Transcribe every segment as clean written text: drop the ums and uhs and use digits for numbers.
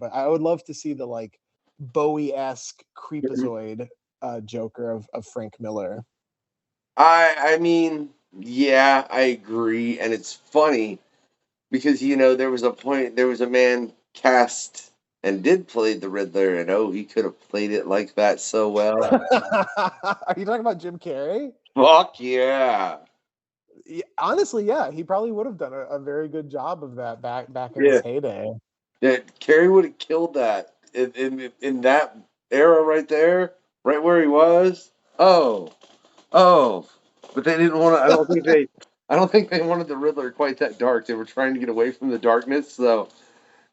but I would love to see the like Bowie-esque creepazoid Joker of Frank Miller. I mean, yeah, I agree, and it's funny because there was a man cast and did play the Riddler, and oh, he could have played it like that so well. Are you talking about Jim Carrey? Fuck yeah. Yeah, honestly, yeah, he probably would have done a very good job of that back in Yeah. his heyday. Yeah, Carrey would have killed that in that era right there, right where he was. Oh, but they didn't want to. I don't think they wanted the Riddler quite that dark. They were trying to get away from the darkness, so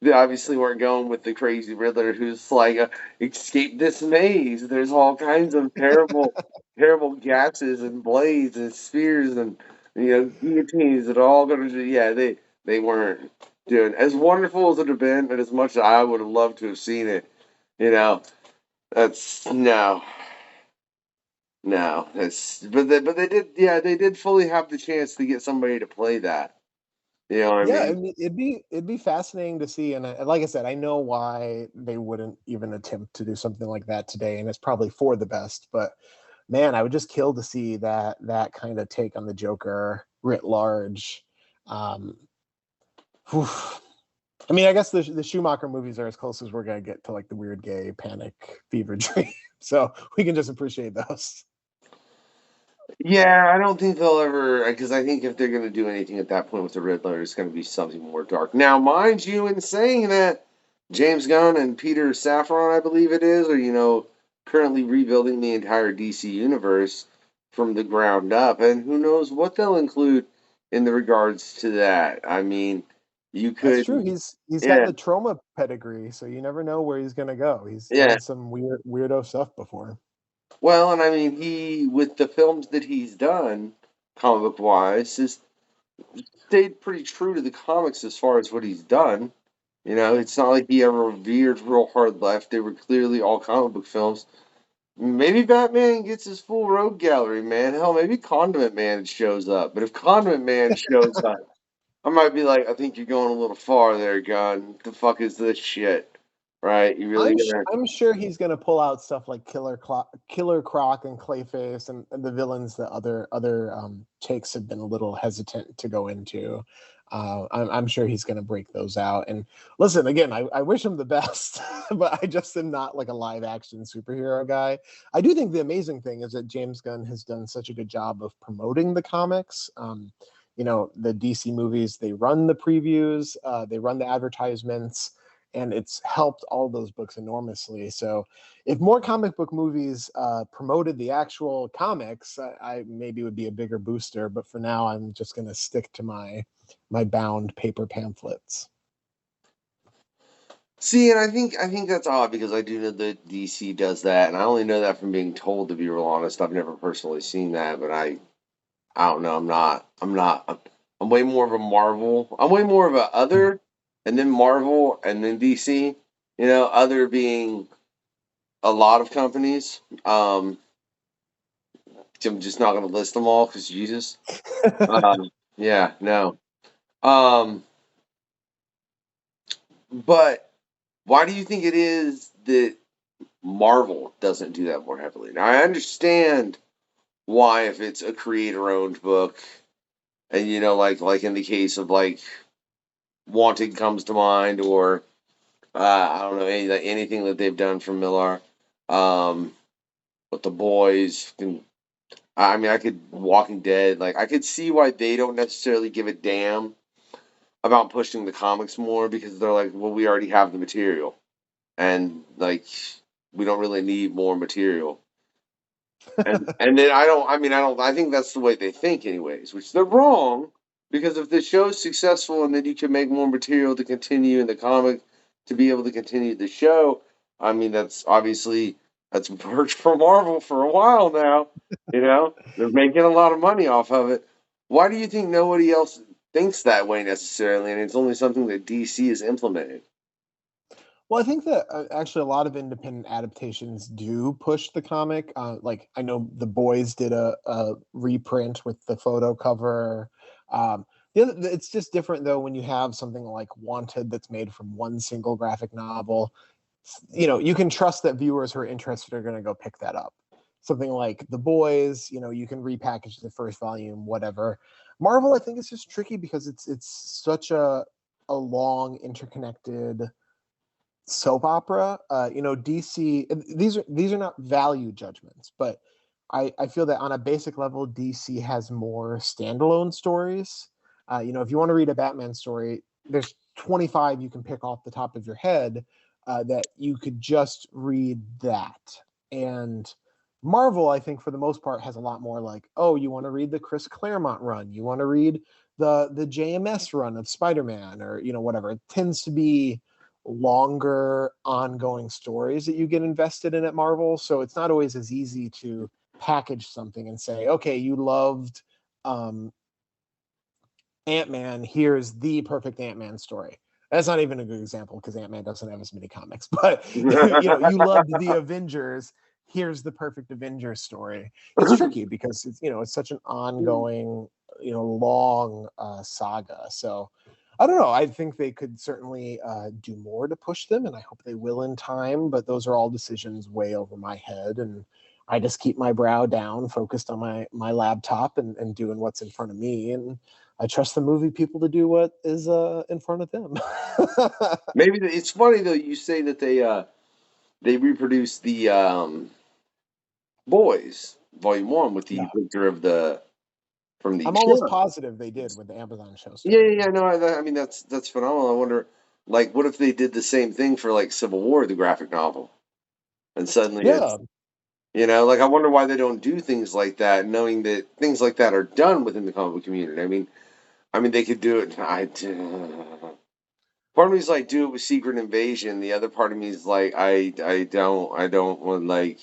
they obviously weren't going with the crazy Riddler who's like, escape this maze. There's all kinds of terrible gases and blades and spears and guillotines that are all going to. Yeah, they weren't doing as wonderful as it would have been, and as much as I would have loved to have seen it. You know, that's no. No, it's but they did, yeah, they did fully have the chance to get somebody to play that. You know what I Yeah, I mean? mean, it'd be fascinating to see, and like I said, I know why they wouldn't even attempt to do something like that today, and it's probably for the best. But man, I would just kill to see that kind of take on the Joker writ large. Um, whew. I mean, I guess the Schumacher movies are as close as we're gonna get to like the weird gay panic fever dream, so we can just appreciate those. Yeah, I don't think they'll ever, because I think if they're going to do anything at that point with the Riddler, it's going to be something more dark. Now, mind you, in saying that, James Gunn and Peter Safran, I believe it is, are currently rebuilding the entire DC universe from the ground up, and who knows what they'll include in the regards to that. I mean, you That's could, true. He's got yeah, the trauma pedigree, so you never know where he's gonna go. He's yeah. done some weirdo stuff before. Well, and I mean, he with the films that he's done, comic book wise, has stayed pretty true to the comics as far as what he's done. It's not like he ever veered real hard left. They were clearly all comic book films. Maybe Batman gets his full rogue gallery, man. Hell, maybe Condiment Man shows up. But if Condiment Man shows up, I might be like, I think you're going a little far there, Gunn. What the fuck is this shit? Right? You really gonna? I'm sure he's gonna pull out stuff like Killer Croc, and Clayface, and the villains that other takes have been a little hesitant to go into. I'm sure he's gonna break those out. And listen, again, I wish him the best, but I just am not like a live action superhero guy. I do think the amazing thing is that James Gunn has done such a good job of promoting the comics. The DC movies, they run the previews, they run the advertisements, and it's helped all those books enormously. So if more comic book movies promoted the actual comics, I maybe would be a bigger booster. But for now, I'm just going to stick to my bound paper pamphlets. See, and I think that's odd because I do know that DC does that, and I only know that from being told. To be real honest, I've never personally seen that, but I don't know. I'm way more of a Marvel. I'm way more of a other, and then Marvel, and then DC. Other being a lot of companies. I'm just not going to list them all because Jesus. Yeah, no. Um, but why do you think it is that Marvel doesn't do that more heavily? Now I understand why if it's a creator-owned book, and like in the case of like Wanted comes to mind, or I don't know anything that they've done for Millar. But the boys, I mean, I could Walking Dead, like I could see why they don't necessarily give a damn about pushing the comics more because they're like, well, we already have the material, and like we don't really need more material. And then I think that's the way they think anyways, which they're wrong because if the show's successful and then you can make more material to continue in the comic to be able to continue the show, I mean that's worked for Marvel for a while now. They're making a lot of money off of it. Why do you think nobody else thinks that way necessarily, and it's only something that DC has implemented? Well, I think that actually a lot of independent adaptations do push the comic. Like I know The Boys did a reprint with the photo cover. Yeah, it's just different though when you have something like Wanted that's made from one single graphic novel. You can trust that viewers who are interested are going to go pick that up. Something like The Boys, you can repackage the first volume, whatever. Marvel, I think, is just tricky because it's such a long, interconnected soap opera. DC. These are not value judgments, but I feel that on a basic level, DC has more standalone stories. If you want to read a Batman story, there's 25 you can pick off the top of your head that you could just read that. And Marvel, I think, for the most part, has a lot more like, oh, you want to read the Chris Claremont run, you want to read the JMS run of Spider-Man, or whatever. It tends to be longer, ongoing stories that you get invested in at Marvel. So it's not always as easy to package something and say, okay, you loved Ant-Man, here's the perfect Ant-Man story. That's not even a good example because Ant-Man doesn't have as many comics, but you loved the Avengers, here's the perfect Avengers story. It's tricky because it's such an ongoing, long saga. So I don't know. I think they could certainly do more to push them, and I hope they will in time. But those are all decisions way over my head, and I just keep my brow down, focused on my laptop and doing what's in front of me. And I trust the movie people to do what is in front of them. Maybe it's funny though. You say that they reproduced the Boys Volume 1 with the Yeah. picture of the from the I'm almost show. positive they did when the Amazon show Yeah, started. yeah, yeah. No, I mean that's phenomenal. I wonder, like, what if they did the same thing for like Civil War, the graphic novel, and suddenly Yeah. it's like I wonder why they don't do things like that, knowing that things like that are done within the comic book community. I mean they could do it. Part of me is like do it with Secret Invasion. The other part of me is like I don't want like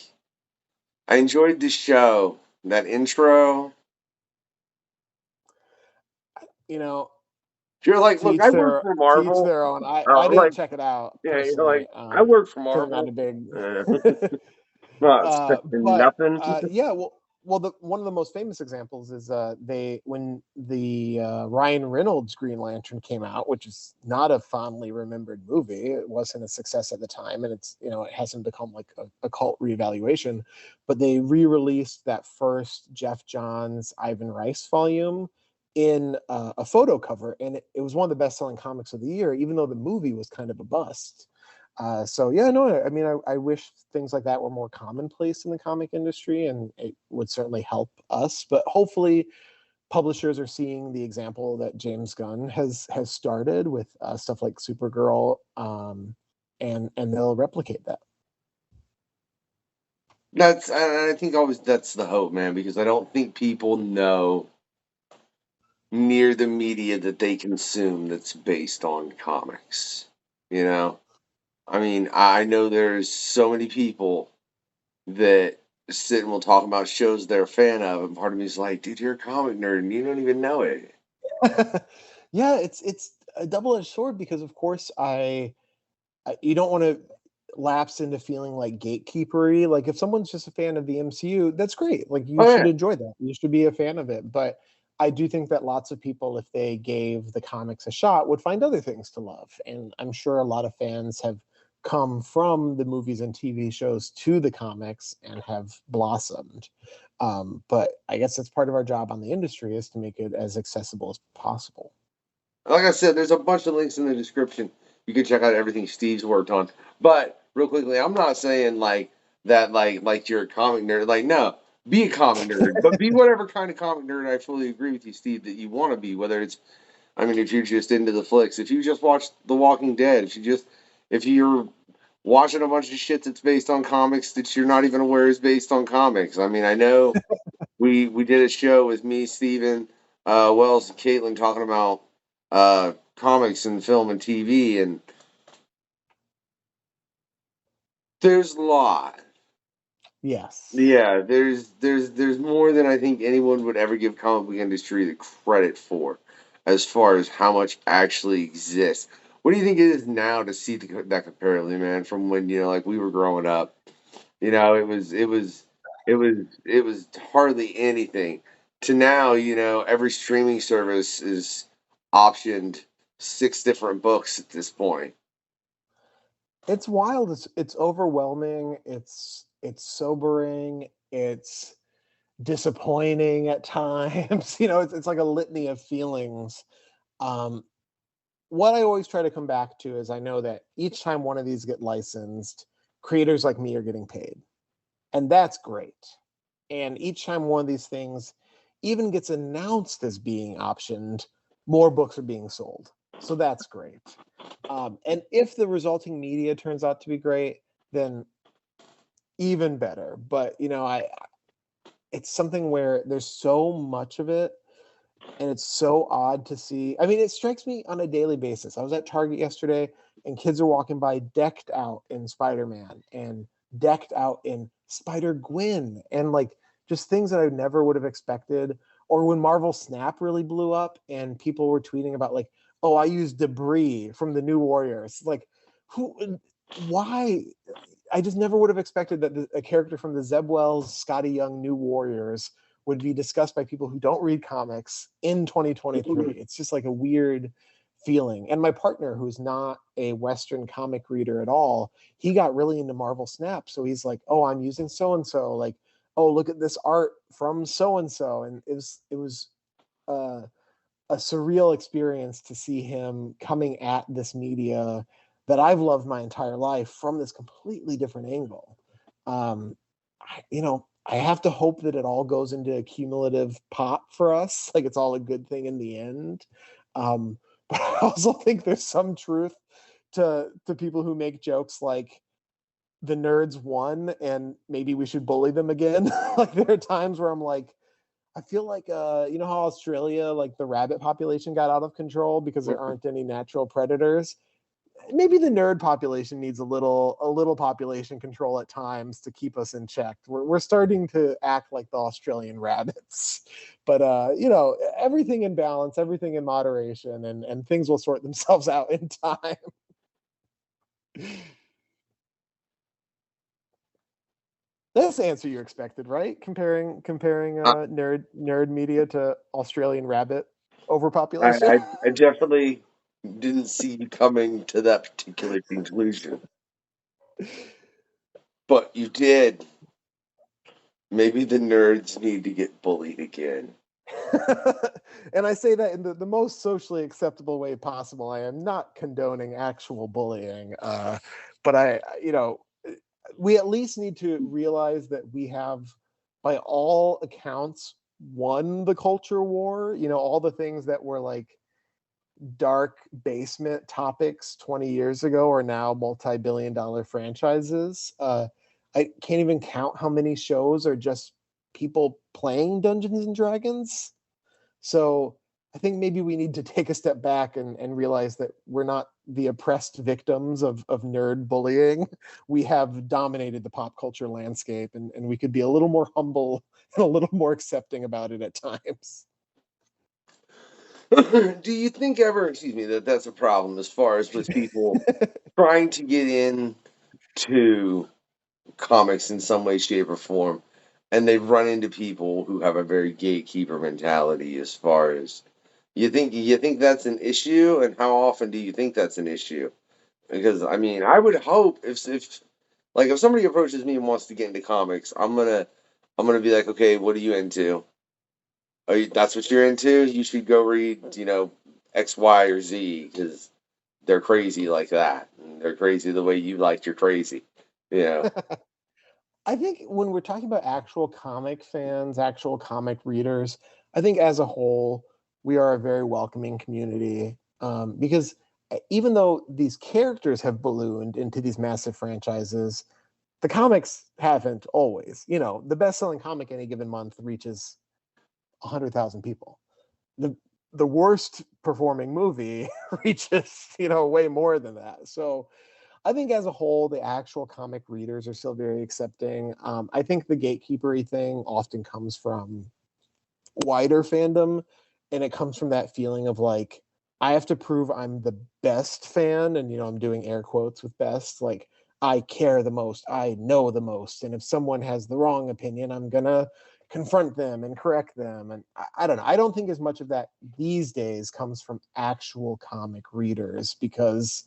I enjoyed the show. That intro. You know, If you're like, to look, each I work their for to each Marvel. their own. I didn't Like, check it out yeah, you're personally like, I work for because I'm not Marvel. a big. Not expecting But nothing. yeah, well, one of the most famous examples is when the Ryan Reynolds Green Lantern came out, which is not a fondly remembered movie. It wasn't a success at the time, and it hasn't become like a cult reevaluation. But they re-released that first Jeff Johns Ivan Rice volume in a photo cover, and it was one of the best-selling comics of the year, even though the movie was kind of a bust. So yeah, no, I mean, I wish things like that were more commonplace in the comic industry, and it would certainly help us. But hopefully, publishers are seeing the example that James Gunn has started with stuff like Supergirl, and they'll replicate that. I think always that's the hope, man, because I don't think people know near the media that they consume that's based on comics. You know, I mean, I know there's so many people that sit and will talk about shows they're a fan of, and part of me is like, dude, you're a comic nerd and you don't even know it. Yeah, it's a double-edged sword because, of course, you don't want to lapse into feeling like gatekeepery. Like if someone's just a fan of the MCU, that's great. Like you Oh should yeah, enjoy that. You should be a fan of it. But I do think that lots of people, if they gave the comics a shot, would find other things to love. And I'm sure a lot of fans have come from the movies and TV shows to the comics and have blossomed. But I guess that's part of our job on the industry, is to make it as accessible as possible. like I said, there's a bunch of links in the description. You can check out everything Steve's worked on. But real quickly, I'm not saying like that, like you're a comic nerd. Like, no, be a comic nerd, but be whatever kind of comic nerd. I fully agree with you, Steve, that you want to be. Whether it's, I mean, if you're just into the flicks, if you just watch The Walking Dead, if you're watching a bunch of shit that's based on comics that you're not even aware is based on comics. I mean, I know we did a show with me, Steven, Wells, and Caitlin talking about comics and film and TV, and there's a lot. Yes. Yeah, there's more than I think anyone would ever give comic book industry the credit for, as far as how much actually exists. What do you think it is now to see that comparatively, man? From when like we were growing up, it was hardly anything. To now, every streaming service is optioned 6 different books at this point. It's wild. It's overwhelming. It's sobering. It's disappointing at times. It's like a litany of feelings. Um, what I always try to come back to is I know that each time one of these get licensed, creators like me are getting paid. And that's great. And each time one of these things even gets announced as being optioned, more books are being sold. So that's great. And if the resulting media turns out to be great, then even better. But it's something where there's so much of it, and it's so odd to see. I mean, it strikes me on a daily basis. I was at Target yesterday, and kids are walking by decked out in Spider-Man and decked out in Spider-Gwen, and like just things that I never would have expected. Or when Marvel Snap really blew up, and people were tweeting about like, "Oh, I used debris from the New Warriors." Like, who? Why? I just never would have expected that a character from the Zeb Wells, Scotty Young New Warriors would be discussed by people who don't read comics in 2023. It's just like a weird feeling. And my partner, who's not a Western comic reader at all, he got really into Marvel Snap. So he's like, "Oh, I'm using so and so. Like, oh, look at this art from so and so." And it was a surreal experience to see him coming at this media that I've loved my entire life from this completely different angle. I have to hope that it all goes into a cumulative pop for us, like it's all a good thing in the end. But I also think there's some truth to people who make jokes like the nerds won and maybe we should bully them again. Like there are times where I'm like, I feel like how Australia, like the rabbit population got out of control because there aren't any natural predators. Maybe the nerd population needs a little population control at times to keep us in check. We're starting to act like the Australian rabbits. But everything in balance, everything in moderation, and things will sort themselves out in time. That's the answer you expected, right? Comparing nerd media to Australian rabbit overpopulation. I definitely didn't see you coming to that particular conclusion. But you did. Maybe the nerds need to get bullied again. And I say that in the most socially acceptable way possible. I am not condoning actual bullying, but we at least need to realize that we have, by all accounts, won the culture war. All the things that were like dark basement topics 20 years ago are now multi-billion-dollar franchises. I can't even count how many shows are just people playing Dungeons and Dragons. So I think maybe we need to take a step back and realize that we're not the oppressed victims of nerd bullying. We have dominated the pop culture landscape, and we could be a little more humble and a little more accepting about it at times. Do you think ever, excuse me, that that's a problem as far as with people trying to get into comics in some way, shape, or form, and they run into people who have a very gatekeeper mentality as far as you think that's an issue, and how often do you think that's an issue? Because I mean, I would hope if somebody approaches me and wants to get into comics, I'm gonna be like, okay, what are you into? That's what you're into? You should go read, X, Y, or Z because they're crazy like that. And they're crazy the way you like you're crazy. Yeah. I think when we're talking about actual comic fans, actual comic readers, I think as a whole, we are a very welcoming community, because even though these characters have ballooned into these massive franchises, the comics haven't always. The best-selling comic any given month reaches 100,000 people. The worst performing movie reaches way more than that. So I think as a whole, the actual comic readers are still very accepting. I think the gatekeepery thing often comes from wider fandom, and it comes from that feeling of like, I have to prove I'm the best fan, and I'm doing air quotes with best, like I care the most, I know the most, and if someone has the wrong opinion, I'm gonna confront them and correct them. And I don't know. I don't think as much of that these days comes from actual comic readers, because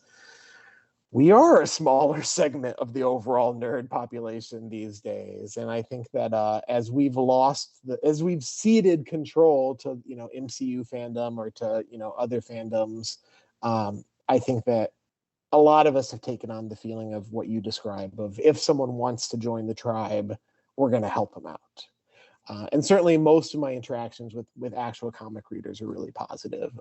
we are a smaller segment of the overall nerd population these days. And I think that as we've ceded control to, MCU fandom or to, other fandoms, I think that a lot of us have taken on the feeling of what you describe, of if someone wants to join the tribe, we're going to help them out. And certainly most of my interactions with actual comic readers are really positive.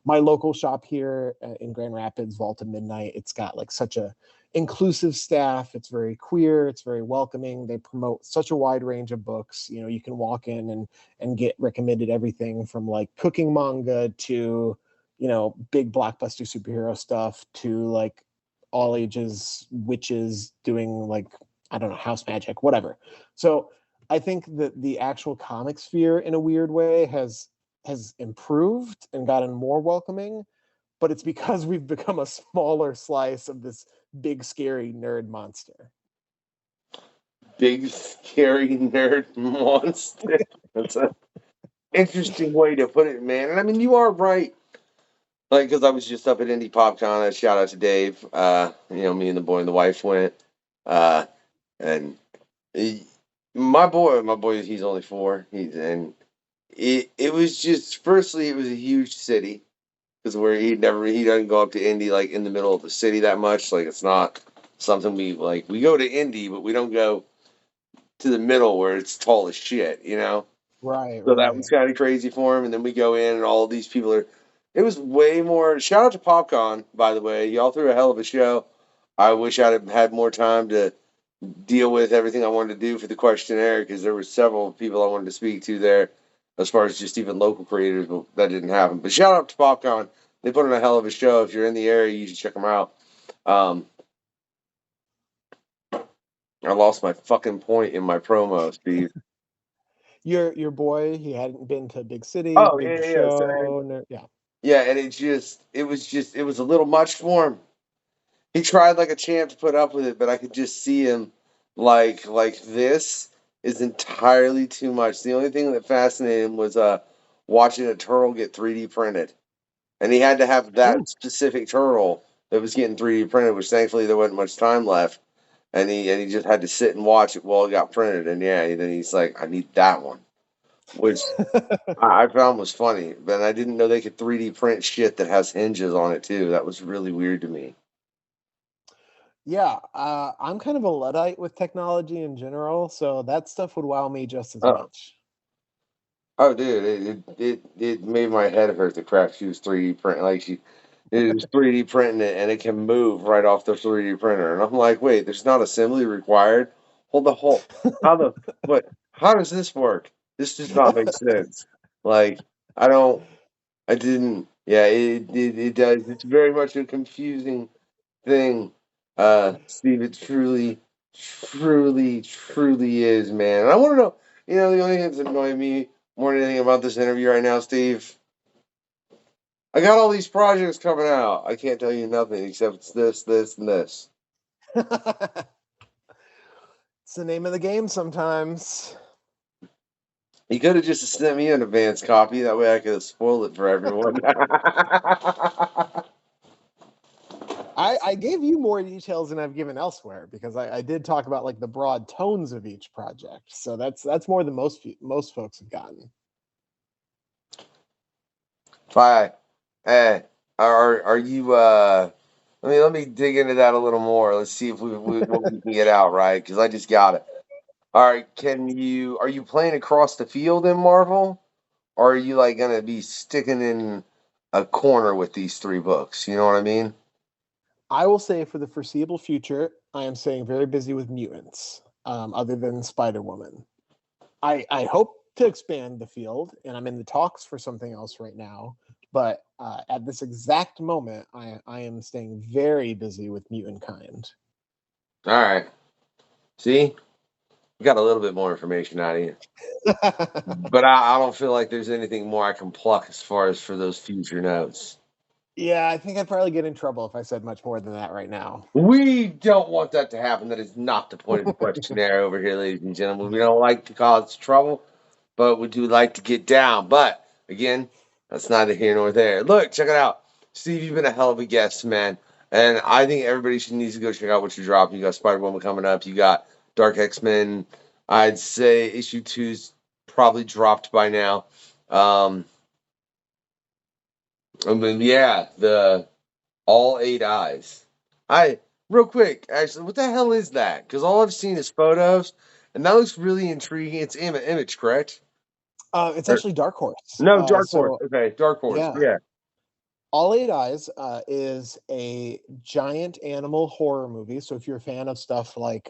My local shop here in Grand Rapids, Vault of Midnight, it's got like such a inclusive staff. It's very queer. It's very welcoming. They promote such a wide range of books. You can walk in and get recommended everything from like cooking manga to, big blockbuster superhero stuff to like all ages witches doing like, I don't know, house magic, whatever. So I think that the actual comic sphere in a weird way has improved and gotten more welcoming, but it's because we've become a smaller slice of this big scary nerd monster. Big scary nerd monster. That's an interesting way to put it, man. And I mean, you are right. Like, because I was just up at Indy PopCon. Shout out to Dave. Me and the boy and the wife went. And my boy, he's only 4. It was just, firstly, it was a huge city, because where he doesn't go up to Indy like in the middle of the city that much. Like, it's not something we like. We go to Indy, but we don't go to the middle where it's tall as shit, Right, So that was kind of crazy for him. And then we go in, and all these people are. It was way more. Shout out to PopCon, by the way. Y'all threw a hell of a show. I wish I'd have had more time to deal with everything I wanted to do for the questionnaire, because there were several people I wanted to speak to there, as far as just even local creators, but that didn't happen. But shout out to PopCon. They put on a hell of a show. If you're in the area, you should check them out. I lost my fucking point in my promo, Steve. Your boy, he hadn't been to a big city, Oh, big yeah, yeah. show. Yeah. Yeah, and it was a little much for him. He tried like a champ to put up with it, but I could just see him like this is entirely too much. The only thing that fascinated him was watching a turtle get 3D printed. And he had to have that specific turtle that was getting 3D printed, which thankfully there wasn't much time left. And he just had to sit and watch it while it got printed. And yeah, then he's like, I need that one, which I found was funny. But I didn't know they could 3D print shit that has hinges on it too. That was really weird to me. Yeah, I'm kind of a Luddite with technology in general, so that stuff would wow me just as Oh, much. oh, dude, it made my head hurt. The crap she was 3D printing, it was 3D printing it, and it can move right off the 3D printer. And I'm like, wait, there's not assembly required. Hold the whole. How the what? How does this work? This does not make sense. Like, I don't. I didn't. Yeah, it does. It's very much a confusing thing, Steve. It truly, truly, truly is, man. And I want to know. The only thing that's annoying me more than anything about this interview right now, Steve. I got all these projects coming out. I can't tell you nothing except it's this, this, and this. It's the name of the game sometimes. He could have just sent me an advance copy. That way I could have spoiled it for everyone. I gave you more details than I've given elsewhere, because I did talk about like the broad tones of each project. So that's more than most folks have gotten. Bye. Hey, are you? Let me dig into that a little more. Let's see if we can get out right, because I just got it. All right, are you playing across the field in Marvel, or are you like gonna be sticking in a corner with these 3 books? You know what I mean? I will say for the foreseeable future, I am staying very busy with mutants, other than Spider-Woman. I hope to expand the field, and I'm in the talks for something else right now. But at this exact moment, I am staying very busy with mutant kind. All right. See, we got a little bit more information out of you, but I don't feel like there's anything more I can pluck as far as for those future notes. Yeah, I think I'd probably get in trouble if I said much more than that right now. We don't want that to happen. That is not the point of the questionnaire over here, ladies and gentlemen. We don't like to cause trouble. but would you like to get down? But again, that's neither here nor there. Look, check it out. Steve, you've been a hell of a guest, man. And I think everybody needs to go check out what you're dropping. You got Spider-Woman coming up. You got Dark X-Men. I'd say issue 2's probably dropped by now. And then, yeah, the All 8 Eyes. Real quick, actually, what the hell is that? Because all I've seen is photos, and that looks really intriguing. It's Image, correct? It's actually Dark Horse. No, Dark Horse. So Okay, Dark Horse. yeah, Yeah. All 8 Eyes is a giant animal horror movie. So if you're a fan of stuff like,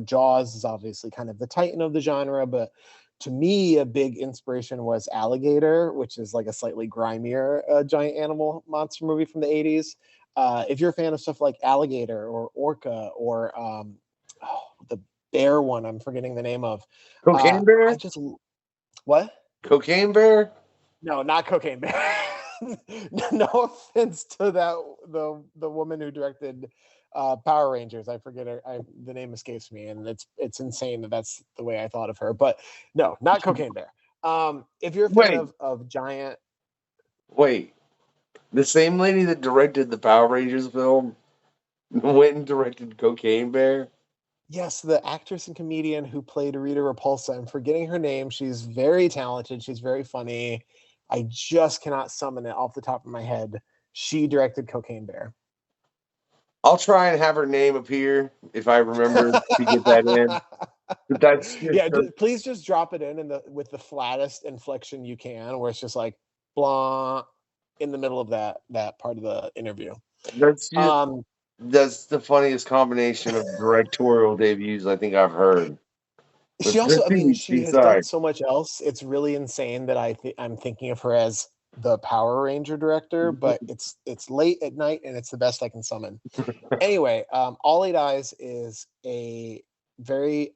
Jaws is obviously kind of the titan of the genre, but to me, a big inspiration was Alligator, which is like a slightly grimier giant animal monster movie from the 80s. If you're a fan of stuff like Alligator or Orca or the bear one, I'm forgetting the name of. Cocaine Bear? What? Cocaine Bear? No, not Cocaine Bear. No offense to the woman who directed Power Rangers. I forget her. The name escapes me, and it's insane that's the way I thought of her. But no, not Cocaine Bear. If you're a fan of giant, the same lady that directed the Power Rangers film went and directed Cocaine Bear. Yes, the actress and comedian who played Rita Repulsa. I'm forgetting her name. She's very talented. She's very funny. I just cannot summon it off the top of my head. She directed Cocaine Bear. I'll try and have her name appear if I remember to get that in. But that's please just drop it with the flattest inflection you can, where it's just like blah in the middle of that part of the interview. That's the funniest combination of directorial debuts I think I've heard. She also, she has done so much else. It's really insane that I'm thinking of her as the Power Ranger director, but it's late at night and it's the best I can summon. Anyway, All 8 Eyes is a very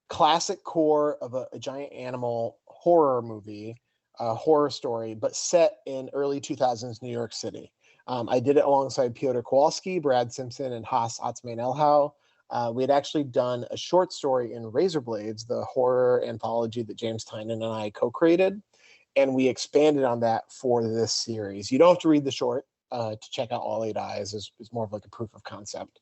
classic core of a giant animal horror movie, horror story, but set in early 2000s New York City. I did it alongside Piotr Kowalski, Brad Simpson, and Haas Atzmain-Elhau. We had actually done a short story in Razor Blades, the horror anthology that James Tynan and I co-created, and we expanded on that for this series. You don't have to read the short to check out All 8 Eyes. Is more of like a proof of concept.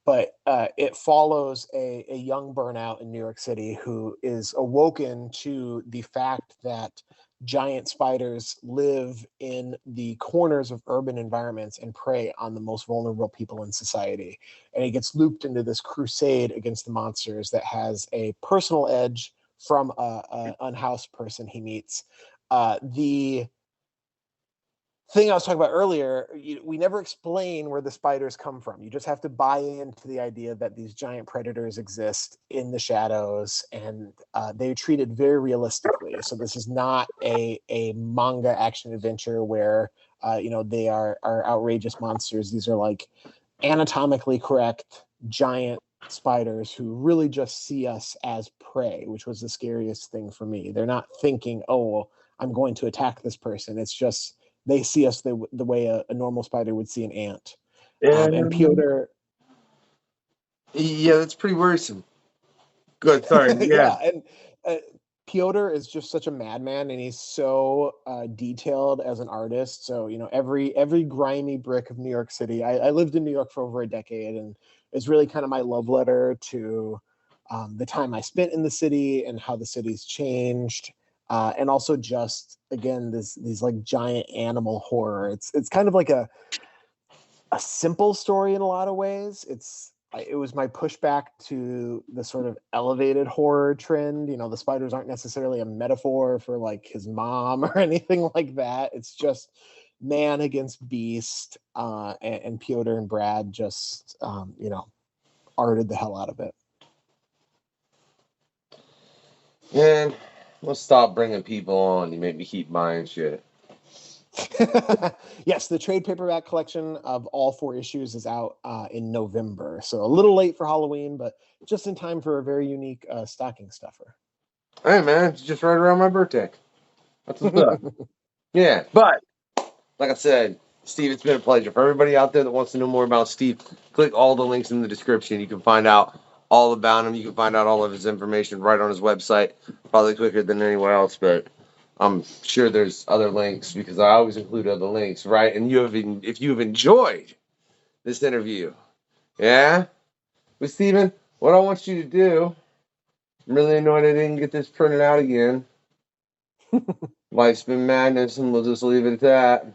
But it follows a young burnout in New York City who is awoken to the fact that giant spiders live in the corners of urban environments and prey on the most vulnerable people in society. And he gets looped into this crusade against the monsters that has a personal edge from an unhoused person he meets. The thing I was talking about earlier, we never explain where the spiders come from. You just have to buy into the idea that these giant predators exist in the shadows, and they're treated very realistically. So this is not a manga action adventure where they are outrageous monsters. These are like anatomically correct giant spiders who really just see us as prey, which was the scariest thing for me. They're not thinking, oh, I'm going to attack this person. It's just they see us the way a normal spider would see an ant. And Piotr... Yeah, that's pretty worrisome. Good, sorry. Yeah. And Piotr is just such a madman, and he's so detailed as an artist. So, every grimy brick of New York City. I lived in New York for over a decade, and it's really kind of my love letter to the time I spent in the city and how the city's changed. And also just, again, these like giant animal horror. It's kind of like a simple story in a lot of ways. It was my pushback to the sort of elevated horror trend. The spiders aren't necessarily a metaphor for like his mom or anything like that. It's just man against beast. And Piotr and Brad just, arted the hell out of it. Man, let's stop bringing people on. You make me keep buying shit. Yes, the trade paperback collection of all 4 issues is out in November. So a little late for Halloween, but just in time for a very unique stocking stuffer. Hey, man, it's just right around my birthday. That's what's up. Yeah, but like I said, Steve, it's been a pleasure. For everybody out there that wants to know more about Steve, click all the links in the description. You can find out all about him. You can find out all of his information right on his website, probably quicker than anywhere else, but I'm sure there's other links because I always include other links, right? And if you have enjoyed this interview, yeah, with Steven, what I want you to do, I'm really annoyed I didn't get this printed out again. Life's been madness, and we'll just leave it at that.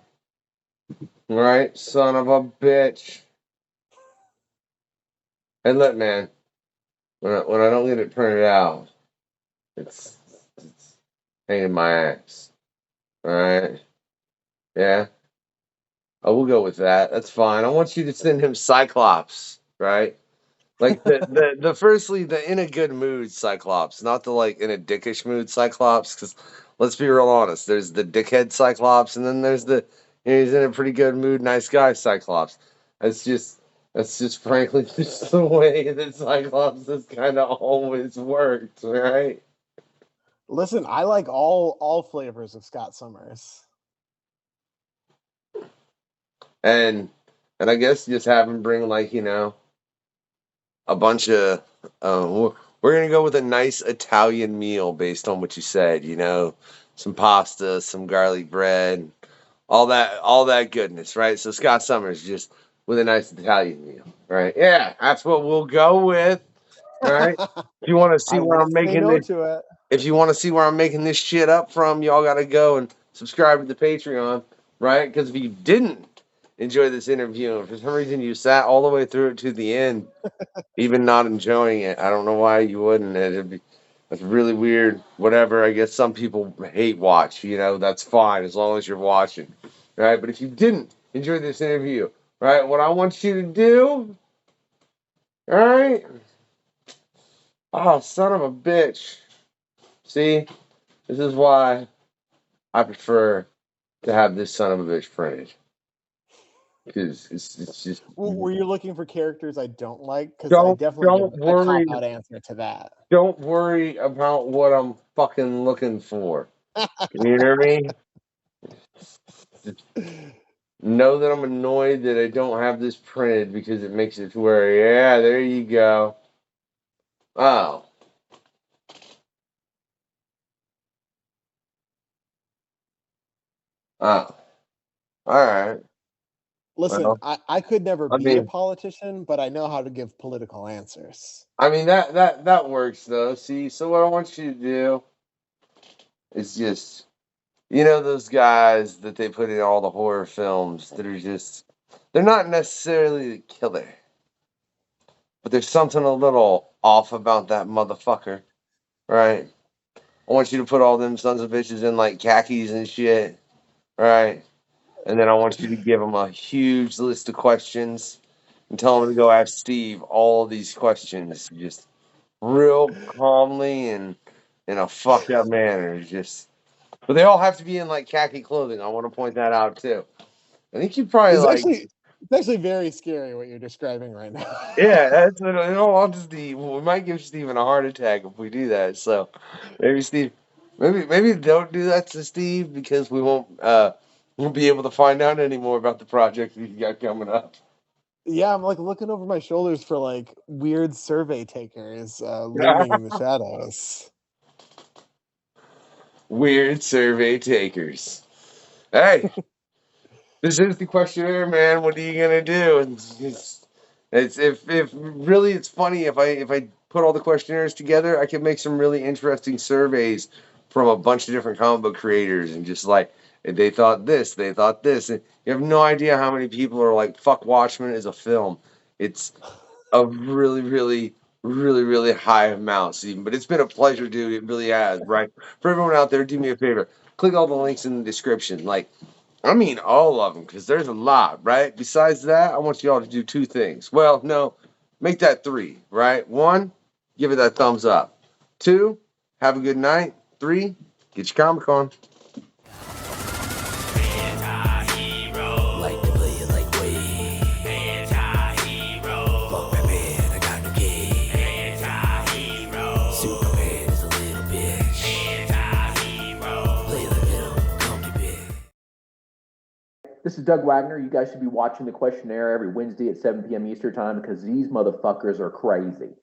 All right, son of a bitch. And look, man, when I don't get it printed out, it's hanging my ass. All right, yeah. Oh, we'll go with that. That's fine. I want you to send him Cyclops, right? Like firstly the in a good mood Cyclops, not the like in a dickish mood Cyclops. Because let's be real honest, there's the dickhead Cyclops, and then there's the he's in a pretty good mood, nice guy Cyclops. That's just frankly just the way that Cyclops has kind of always worked, right? Listen, I like all flavors of Scott Summers. And I guess just have him bring like a bunch of we're gonna go with a nice Italian meal based on what you said. Some pasta, some garlic bread, all that goodness, right? So Scott Summers just with a nice Italian meal, right? Yeah, that's what we'll go with. All right. If you want to see I where I'm wouldn't say making no this, to it. if you want to see where I'm making this shit up from, y'all gotta go and subscribe to the Patreon, right? Because if you didn't enjoy this interview, and for some reason you sat all the way through it to the end, even not enjoying it. I don't know why you wouldn't. That's really weird. Whatever. I guess some people hate watch. That's fine as long as you're watching, right? But if you didn't enjoy this interview, right, what I want you to do, all right? Oh, son of a bitch. See, this is why I prefer to have this son of a bitch printed. Because it's just Were you looking for characters I don't like? Because I don't definitely give don't a worry cop-out answer to that. don't worry about what I'm fucking looking for. You hear me? Know that I'm annoyed that I don't have this printed because it makes it to where, yeah, there you go. Oh. Oh. All right. Listen, Well, I could never I be a mean, politician, but I know how to give political answers. that works though. See, so what I want you to do is just, those guys that they put in all the horror films that are just, they're not necessarily the killer, but there's something a little off about that motherfucker, right? I want you to put all them sons of bitches in like khakis and shit, right? And then I want you to give them a huge list of questions and tell them to go ask Steve all these questions, just real calmly and in a fucked up manner. But they all have to be in like khaki clothing. I want to point that out too. I think you probably It's actually very scary what you're describing right now. yeah. That's in all honesty. We might give Steven a heart attack if we do that. So maybe Steve, maybe don't do that to Steve because we won't be able to find out any more about the project he's got coming up. Yeah, I'm like looking over my shoulders for like weird survey takers looming in the shadows. Weird survey takers. Hey, this is the questionnaire, man. What are you gonna do? It's if really it's funny if I put all the questionnaires together, I can make some really interesting surveys from a bunch of different comic book creators and just like they thought this, and you have no idea how many people are like fuck Watchmen is a film. It's a really, really, really, really high amount, Stephen. But it's been a pleasure, dude. It really has, right? For everyone out there, do me a favor. Click all the links in the description. Like, I mean all of them, because there's a lot, right? Besides that, I want you all to do two things. Well, no, make that three, right? One, give it that thumbs up. Two, have a good night. Three, get your comic on. This is Doug Wagner. You guys should be watching the questionnaire every Wednesday at 7 p.m. Eastern Time because these motherfuckers are crazy.